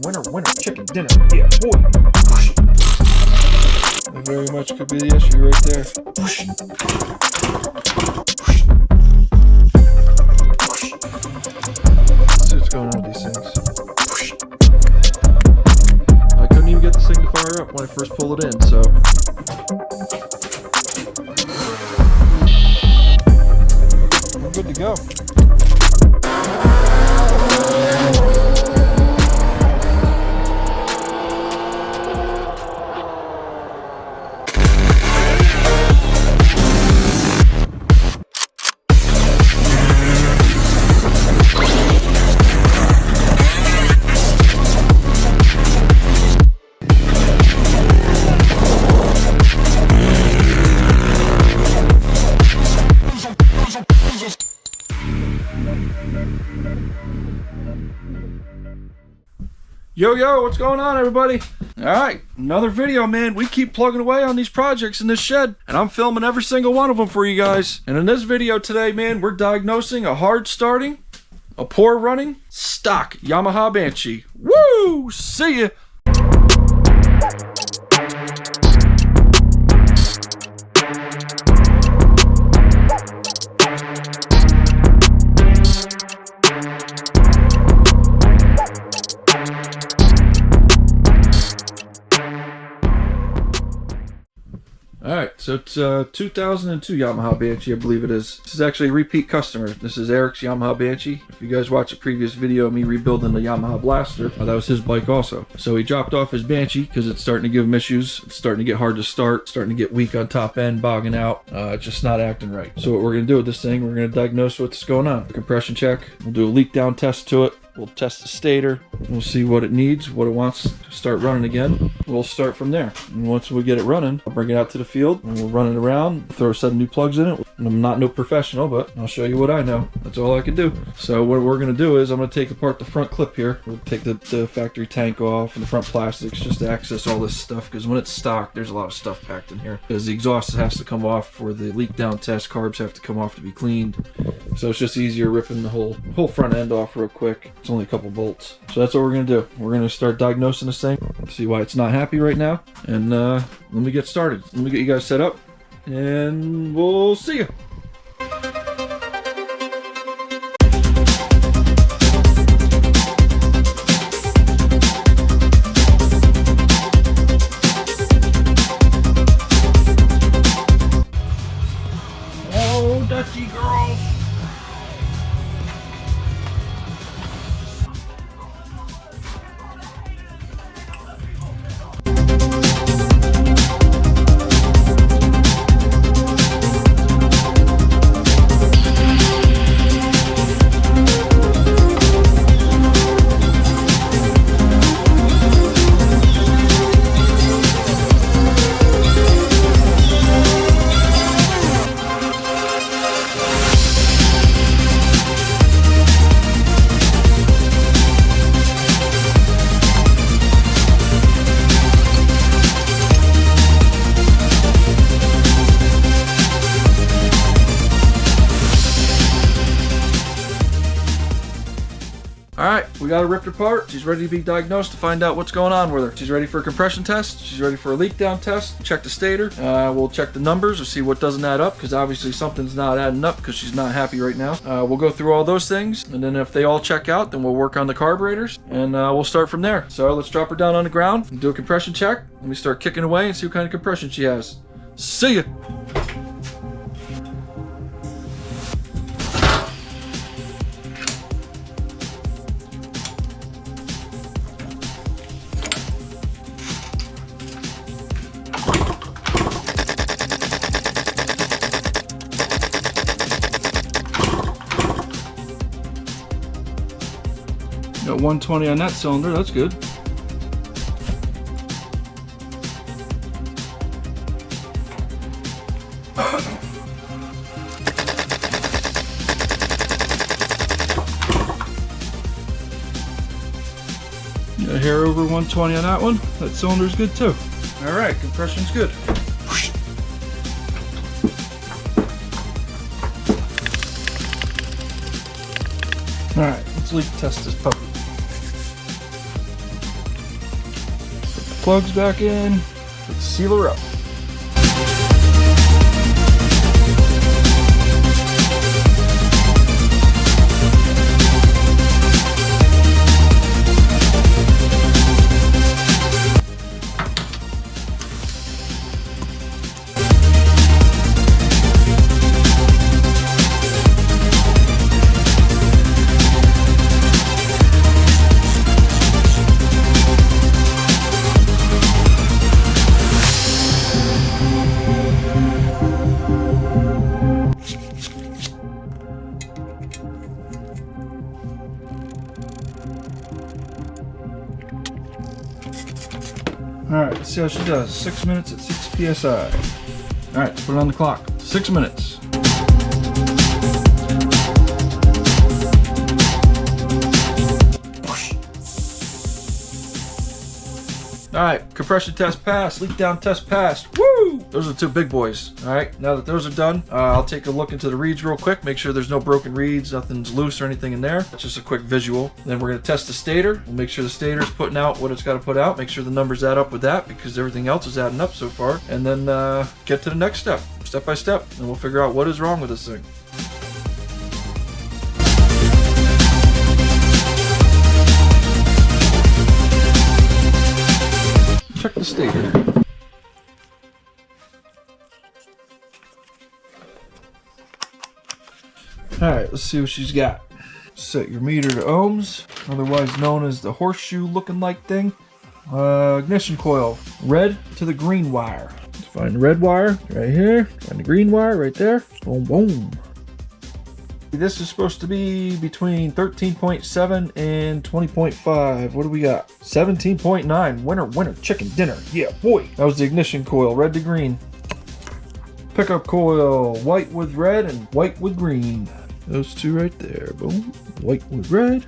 winner, chicken dinner. Yeah, boy. That very much could be the issue right there. Let's see what's going on with these things. I couldn't even get this thing to fire up when I first pulled it in, so. We're good to go. Yo, what's going on, everybody? Alright, another video, man. We keep plugging away on these projects in this shed, and I'm filming every single one of them for you guys. And in this video today, man, we're diagnosing a hard starting, a poor running, stock Yamaha Banshee. Woo! See ya! Alright, so it's 2002 Yamaha Banshee, I believe it is. This is actually a repeat customer. This is Eric's Yamaha Banshee. If you guys watched a previous video of me rebuilding the Yamaha Blaster, that was his bike also. So he dropped off his Banshee because it's starting to give him issues. It's starting to get hard to start, starting to get weak on top end, bogging out. It's just not acting right. So what we're going to do with this thing, we're going to diagnose what's going on. Compression check. We'll do a leak down test to it. We'll test the stator. We'll see what it needs, what it wants to start running again. We'll start from there. And once we get it running, I'll bring it out to the field and we'll run it around, throw a set of new plugs in it. And I'm not no professional, but I'll show you what I know. That's all I can do. So what we're going to do is I'm going to take apart the front clip here. We'll take the factory tank off and the front plastics just to access all this stuff, because when it's stock, there's a lot of stuff packed in here. Because the exhaust has to come off for the leak down test. Carbs have to come off to be cleaned. So it's just easier ripping the whole front end off real quick. It's only a couple bolts. So that's what we're going to do. We're going to start diagnosing this thing. See why it's not happy right now. And let me get started. Let me get you guys set up. And we'll see you. Oh, Dutchy girl. Alright, we got her ripped apart. She's ready to be diagnosed to find out what's going on with her. She's ready for a compression test. She's ready for a leak down test. Check the stator. We'll check the numbers to see what doesn't add up, because obviously something's not adding up because she's not happy right now. We'll go through all those things, and then if they all check out, then we'll work on the carburetors, and we'll start from there. So let's drop her down on the ground and do a compression check. Let me start kicking away and see what kind of compression she has. See ya! Got 120 on that cylinder, that's good. Got a hair over 120 on that one. That cylinder's good too. Alright, compression's good. Alright, let's leak test this puppy. plugs back in. Let's seal her up. Alright, let's see how she does. 6 minutes at 6 psi. Alright, let's put it on the clock. 6 minutes. Alright, compression test passed, leak down test passed. Woo! Those are the two big boys. Alright, now that those are done, I'll take a look into the reeds real quick, make sure there's no broken reeds, nothing's loose or anything in there. That's just a quick visual. Then we're going to test the stator. We'll make sure the stator's putting out what it's got to put out, make sure the numbers add up with that because everything else is adding up so far. And then get to the next step by step, and we'll figure out what is wrong with this thing. Check the stator. Alright, let's see what she's got. Set your meter to ohms, otherwise known as the horseshoe looking like thing. Ignition coil, red to the green wire. Let's find the red wire right here, find the green wire right there. Boom, boom. This is supposed to be between 13.7 and 20.5. What do we got? 17.9. Winner, chicken dinner. Yeah, boy. That was the ignition coil, red to green. Pickup coil, white with red and white with green. Those two right there. Boom. White with red.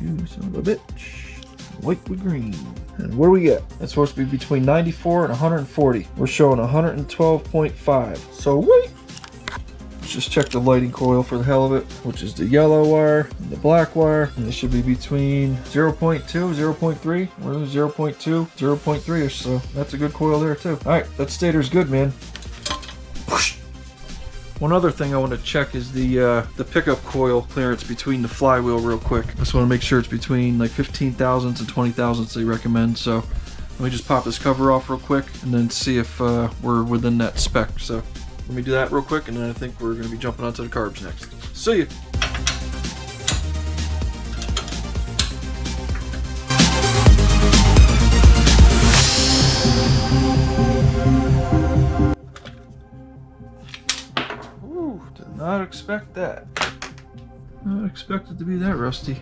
You son of a bitch. White with green. And what do we get? That's supposed to be between 94 and 140. We're showing 112.5. So wait. Let's just check the lighting coil for the hell of it, which is the yellow wire and the black wire. And this should be between 0.2, 0.3, or 0.2, 0.3ish. So that's a good coil there too. All right, that stator's good, man. One other thing I want to check is the pickup coil clearance between the flywheel real quick. I just want to make sure it's between like 15 thousandths and 20 thousandths they recommend. So let me just pop this cover off real quick and then see if we're within that spec. So let me do that real quick, and then I think we're going to be jumping onto the carbs next. See ya! Ooh, did not expect that. Not expect it to be that rusty.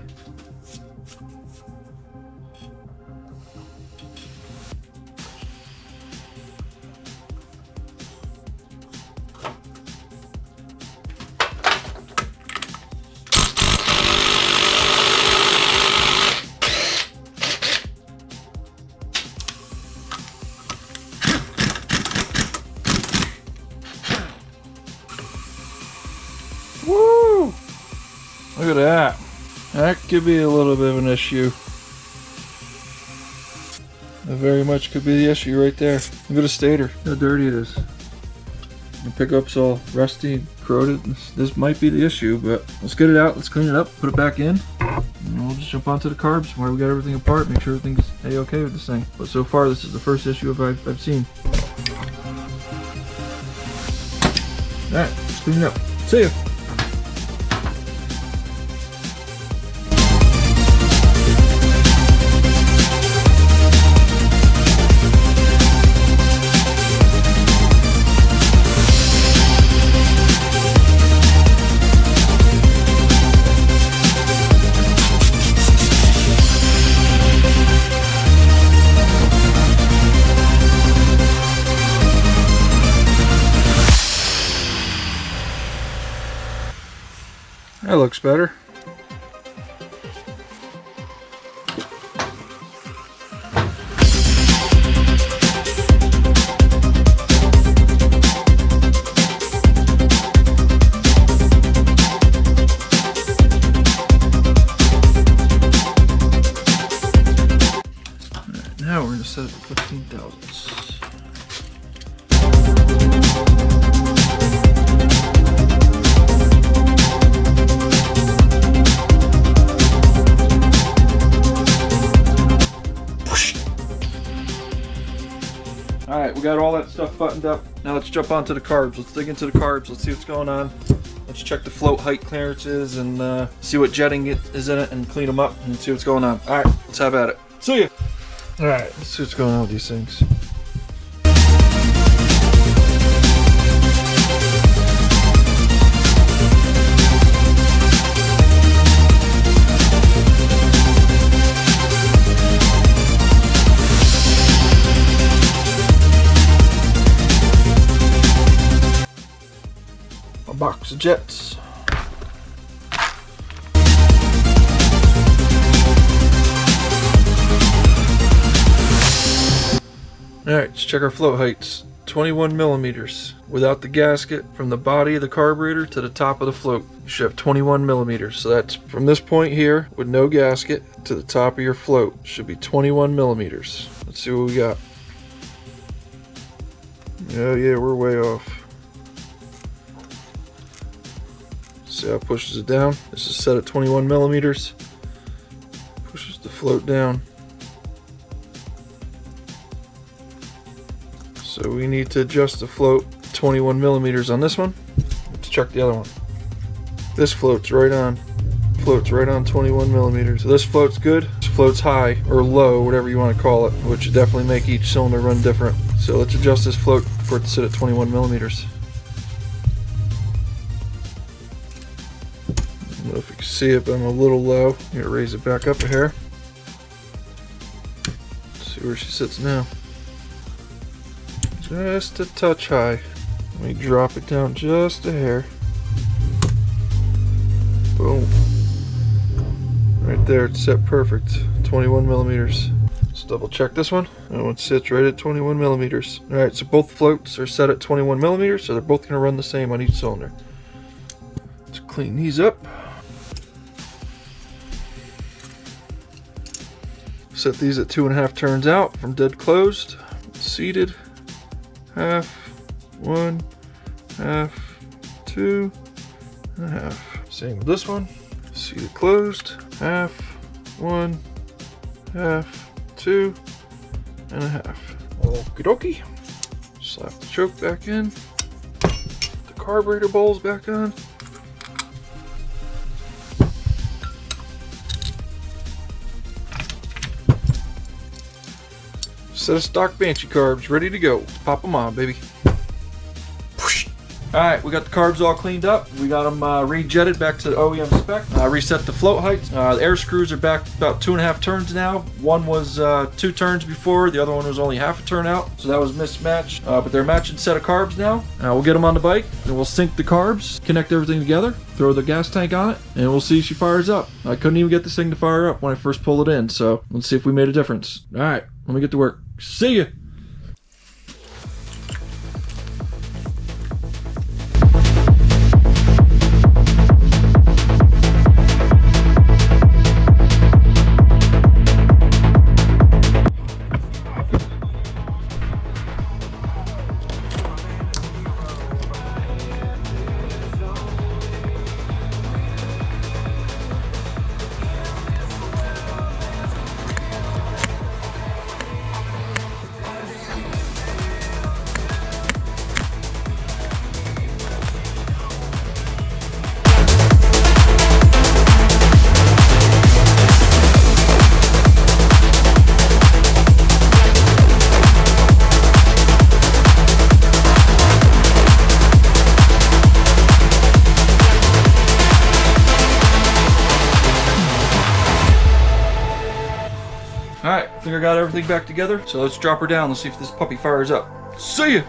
Woo! Look at that. That could be a little bit of an issue. That very much could be the issue right there. Look at the stator, how dirty it is. The pickup's all rusty and corroded. This might be the issue, but let's get it out, let's clean it up, put it back in, and we'll just jump onto the carbs where we got everything apart, make sure everything's A-okay with this thing. But so far, this is the first issue I've seen. Alright, let's clean it up. See ya! That looks better. set it to 15 thousandths. Alright, we got all that stuff buttoned up. Now let's jump onto the carbs. Let's dig into the carbs. Let's see what's going on. Let's check the float height clearances and see what jetting is in it and clean them up and see what's going on. Alright, let's have at it. See ya! Alright, let's see what's going on with these things. Box of jets. Alright, let's check our float heights. 21 millimeters. Without the gasket, from the body of the carburetor to the top of the float, you should have 21 millimeters. So that's from this point here, with no gasket, to the top of your float. Should be 21 millimeters. Let's see what we got. Oh yeah, we're way off. See how it pushes it down? This is set at 21 millimeters. Pushes the float down. So we need to adjust the float 21 millimeters on this one. Let's check the other one. This float's right on. Floats right on 21 millimeters. So this float's good. This float's high or low, whatever you want to call it, which would definitely make each cylinder run different. So let's adjust this float for it to sit at 21 millimeters. I don't know if you can see it, but I'm a little low. Here, raise it back up a hair. Let's see where she sits now. Just a touch high. Let me drop it down just a hair. Boom. Right there, it's set perfect. 21 millimeters. Let's double check this one. That one sits right at 21 millimeters. Alright, so both floats are set at 21 millimeters, so they're both going to run the same on each cylinder. Let's clean these up. Set these at 2.5 turns out from dead closed. Seated. Half, 1, half, 2, and a half. Same with this one. Seated closed. Half, 1, half, 2, and a half. Okie dokie. Slap the choke back in. The carburetor bowls back on. Set of stock Banshee carbs ready to go. Let's pop them on, baby. Alright, we got the carbs all cleaned up. We got them rejetted back to the OEM spec. Reset the float heights. The air screws are back about 2.5 turns now. One was 2 turns before, the other one was only half a turn out. So that was mismatched. But they're matching set of carbs now. We'll get them on the bike, and we'll sync the carbs, connect everything together, throw the gas tank on it, and we'll see if she fires up. I couldn't even get this thing to fire up when I first pulled it in, so let's see if we made a difference. Alright, let me get to work. See ya! Alright, I think I got everything back together, so let's drop her down. Let's see if this puppy fires up. See ya!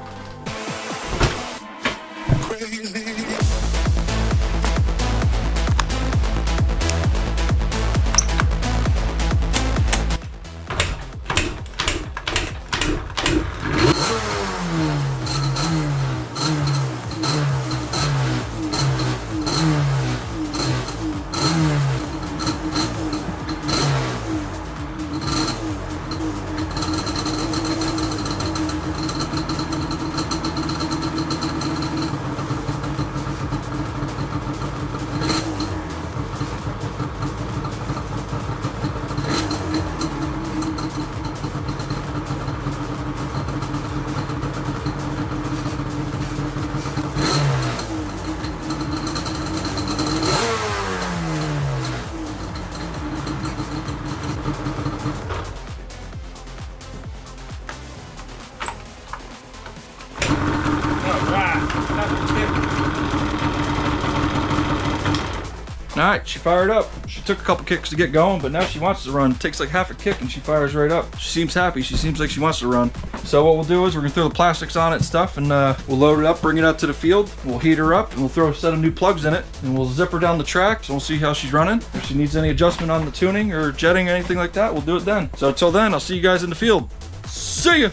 right, she fired up. She took a couple kicks to get going, but now she wants to run. It takes like half a kick and she fires right up. She seems happy. She seems like she wants to run. So what we'll do is we're gonna throw the plastics on it and stuff, and we'll load it up, bring it out to the field. We'll heat her up and we'll throw a set of new plugs in it, and we'll zip her down the track. So we'll see how she's running. If she needs any adjustment on the tuning or jetting or anything like that, we'll do it then. So until then, I'll see you guys in the field. See ya.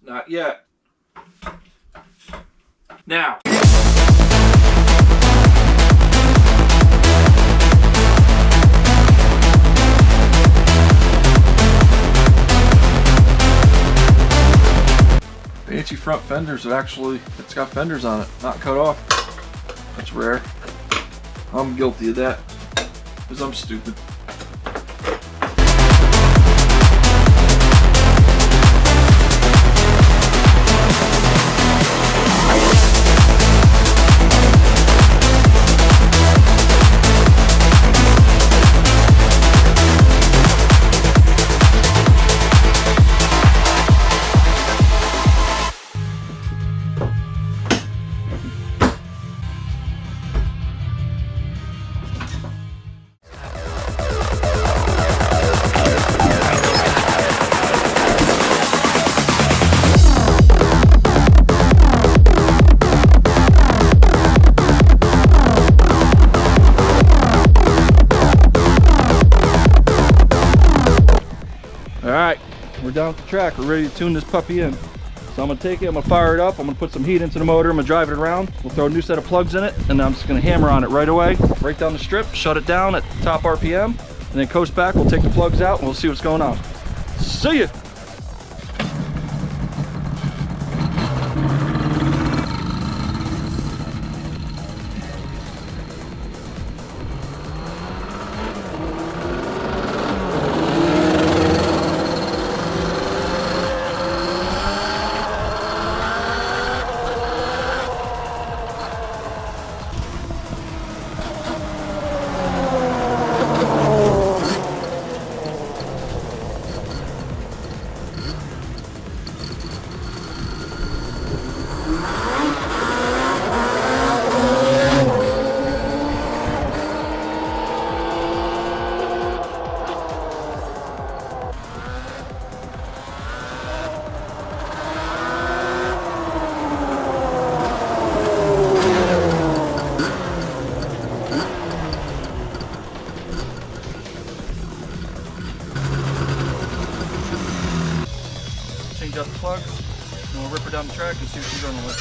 Not yet. Now. Banshee front fenders, it's got fenders on it, not cut off. That's rare. I'm guilty of that, because I'm stupid. Alright, we're down at the track. We're ready to tune this puppy in. So I'm going to take it, I'm going to fire it up, I'm going to put some heat into the motor, I'm going to drive it around. We'll throw a new set of plugs in it, and I'm just going to hammer on it right away. Right down the strip, shut it down at top RPM, and then coast back, we'll take the plugs out, and we'll see what's going on. See ya! Change out the plugs, and we'll rip her down the track and see what she's running with.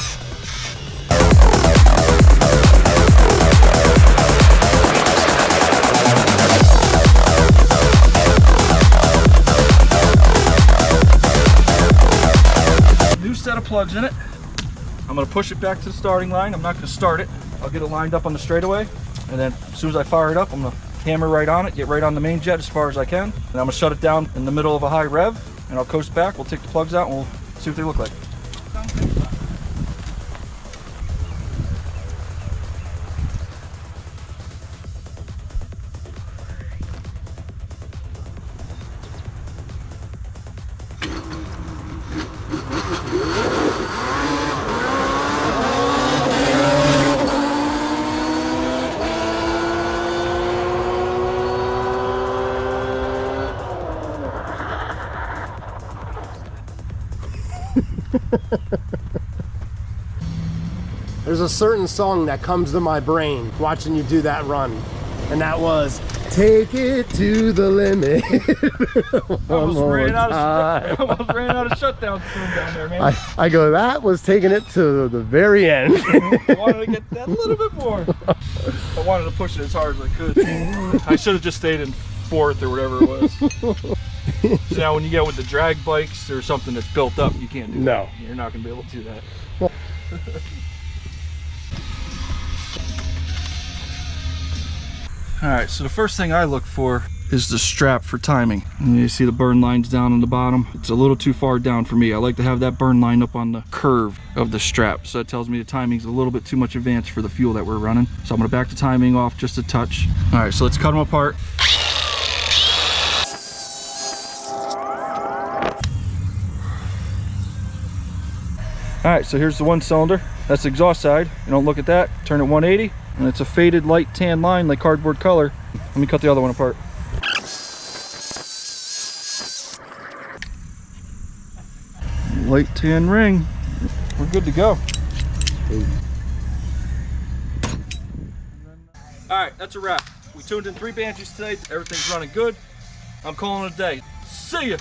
New set of plugs in it. I'm going to push it back to the starting line. I'm not going to start it. I'll get it lined up on the straightaway, and then as soon as I fire it up, I'm going to hammer right on it, get right on the main jet as far as I can, and I'm going to shut it down in the middle of a high rev, and I'll coast back. We'll take the plugs out and we'll see what they look like. There's a certain song that comes to my brain watching you do that run, and that was "Take It to the Limit." almost ran out of shutdown down there, man. I go, that was taking it to the very end. I wanted to get that a little bit more. I wanted to push it as hard as I could. I should have just stayed in fourth or whatever it was. So now when you get with the drag bikes or something that's built up, you can't do that. You're not going to be able to do that. Alright, so the first thing I look for is the strap for timing. And you see the burn lines down on the bottom. It's a little too far down for me. I like to have that burn line up on the curve of the strap. So that tells me the timing's a little bit too much advanced for the fuel that we're running. So I'm going to back the timing off just a touch. Alright, so let's cut them apart. All right, so here's the 1 cylinder. That's the exhaust side. You don't look at that. Turn it 180, and it's a faded light tan line like cardboard color. Let me cut the other one apart. Light tan ring. We're good to go. All right, that's a wrap. We tuned in 3 Banshees today. Everything's running good. I'm calling it a day. See ya.